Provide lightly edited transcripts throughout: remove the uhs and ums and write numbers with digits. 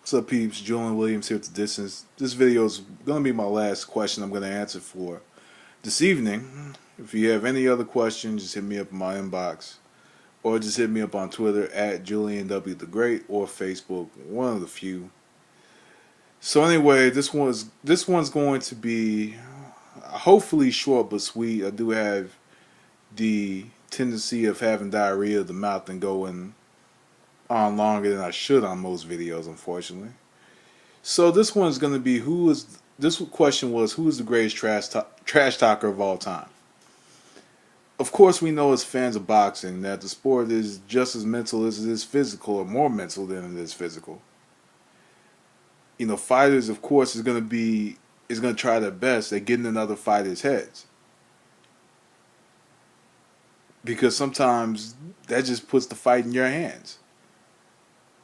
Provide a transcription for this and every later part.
What's up, peeps? Julian Williams here at the distance. This video is going to be my last question I'm going to answer for this evening. If you have any other questions, just hit me up in my inbox, or just hit me up on Twitter at Julian W the Great, or Facebook, one of the few. So anyway, this one's going to be hopefully short but sweet. I do have the tendency of having diarrhea of the mouth and going on longer than I should on most videos, unfortunately. So this one's going to be this question was, who is the greatest trash talker of all time? Of course, we know as fans of boxing that the sport is just as mental as it is physical, or more mental than it is physical. You know, fighters, of course, is going to try their best at getting in other fighters' heads, because sometimes that just puts the fight in your hands.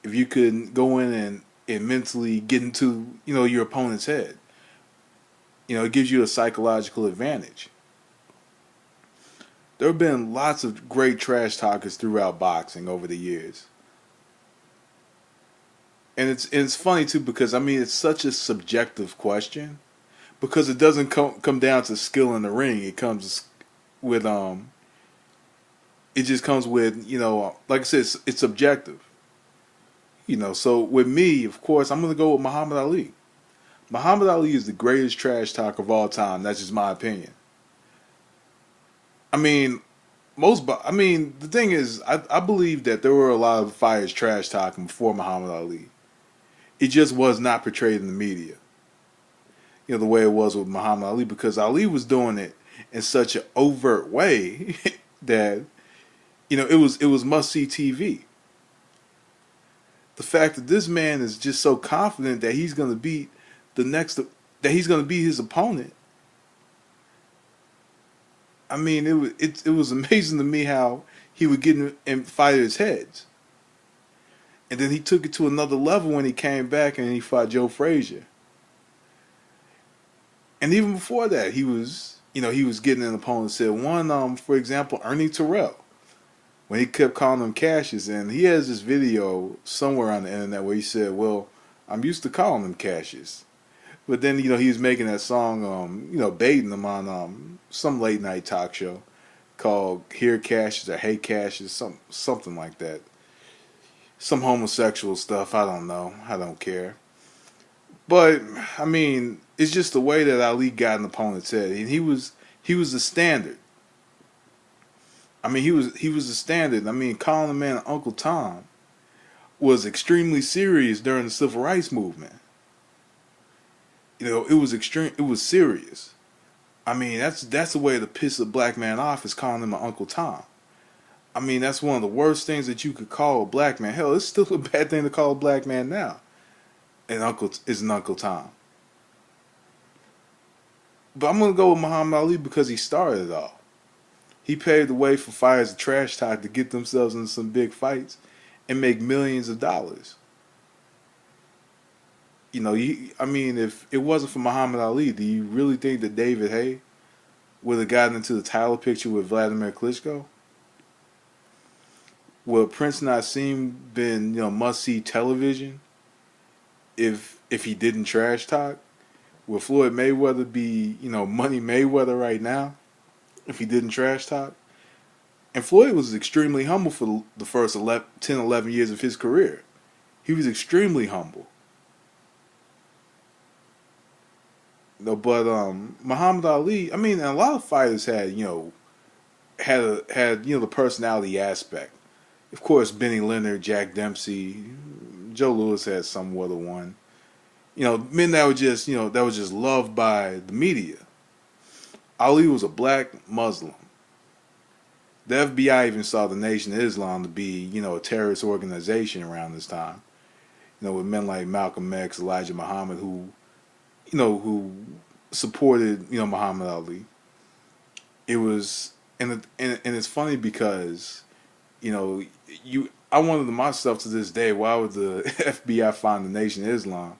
If you could go in and mentally get into, your opponent's head, it gives you a psychological advantage. There have been lots of great trash talkers throughout boxing over the years. And it's funny too, because it's such a subjective question, because it doesn't come down to skill in the ring. It comes with it just comes with, like I said, it's subjective. So with me, of course, I'm going to go with Muhammad Ali. Muhammad Ali is the greatest trash talker of all time. That's just my opinion. The thing is, I believe that there were a lot of fighters trash talking before Muhammad Ali. It just was not portrayed in the media, the way it was with Muhammad Ali, because Ali was doing it in such an overt way that, it was must-see TV. The fact that this man is just so confident that he's going to beat he's going to beat his opponent. It was amazing to me how he would get in fighters' heads, and then he took it to another level when he came back and he fought Joe Frazier. And even before that, he was getting in opponents' head. For example, Ernie Terrell, when he kept calling them Cassius, and he has this video somewhere on the internet where he said, "Well, I'm used to calling them Cassius," but then he was making that song, baiting them on some late night talk show called "Here Cassius" or "Hey Cassius," something like that. Some homosexual stuff. I don't know. I don't care. But it's just the way that Ali got an opponent's head, and he was the standard. He was the standard. Calling the man Uncle Tom was extremely serious during the Civil Rights Movement. It was extreme. It was serious. That's the way to piss a black man off, is calling him an Uncle Tom. That's one of the worst things that you could call a black man. Hell, it's still a bad thing to call a black man now. And Uncle is an Uncle Tom. But I'm gonna go with Muhammad Ali because he started it all. He paved the way for fighters of trash talk to get themselves into some big fights and make millions of dollars. If it wasn't for Muhammad Ali, do you really think that David Haye would have gotten into the title picture with Vladimir Klitschko? Would Prince Nassim been, must-see television if he didn't trash talk? Would Floyd Mayweather be, Money Mayweather right now if he didn't trash talk? And Floyd was extremely humble for the first 10, 11 years of his career. He was extremely humble. But Muhammad Ali, and a lot of fighters had the personality aspect. Of course, Benny Leonard, Jack Dempsey, Joe Louis had somewhat of one. Men that were just loved by the media. Ali was a black Muslim. The FBI even saw the Nation of Islam to be, a terrorist organization around this time. With men like Malcolm X, Elijah Muhammad, who supported, Muhammad Ali. It was, and it's funny because, I wonder to myself to this day, why would the FBI find the Nation of Islam,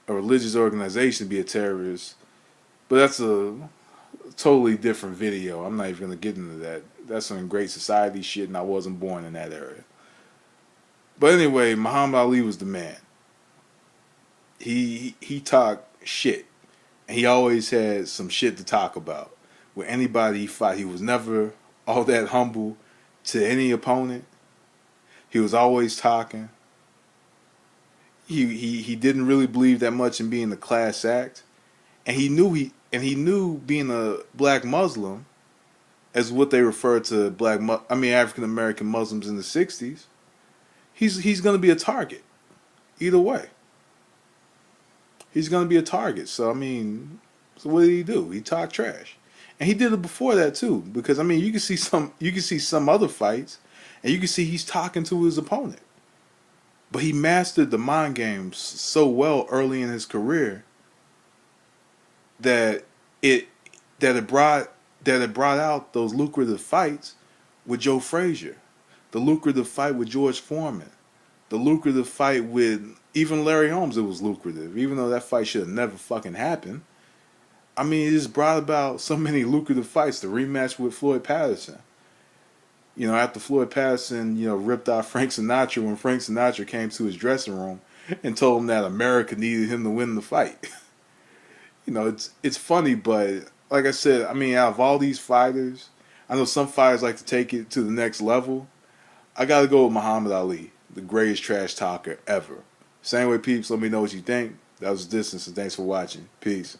a religious organization, to be a terrorist? But that's a totally different video. I'm not even going to get into that. That's some great society shit, and I wasn't born in that era. But anyway, Muhammad Ali was the man. he talked shit. And he always had some shit to talk about. With anybody he fought, he was never all that humble to any opponent. He was always talking. He didn't really believe that much in being a class act, and he knew being a black Muslim, as what they refer to African American Muslims in the '60s. He's going to be a target either way. He's going to be a target. So so what did he do? He talked trash, and he did it before that too. Because you can see some other fights, and you can see he's talking to his opponent. But he mastered the mind games so well early in his career that it brought out those lucrative fights with Joe Frazier, the lucrative fight with George Foreman, the lucrative fight with even Larry Holmes. It was lucrative, even though that fight should have never fucking happened. It just brought about so many lucrative fights. The rematch with Floyd Patterson. After Floyd Patterson, ripped out Frank Sinatra when Frank Sinatra came to his dressing room and told him that America needed him to win the fight. It's funny, but like I said, out of all these fighters, I know some fighters like to take it to the next level. I gotta go with Muhammad Ali, the greatest trash talker ever. Same way, peeps. Let me know what you think. That was Distance, and thanks for watching. Peace.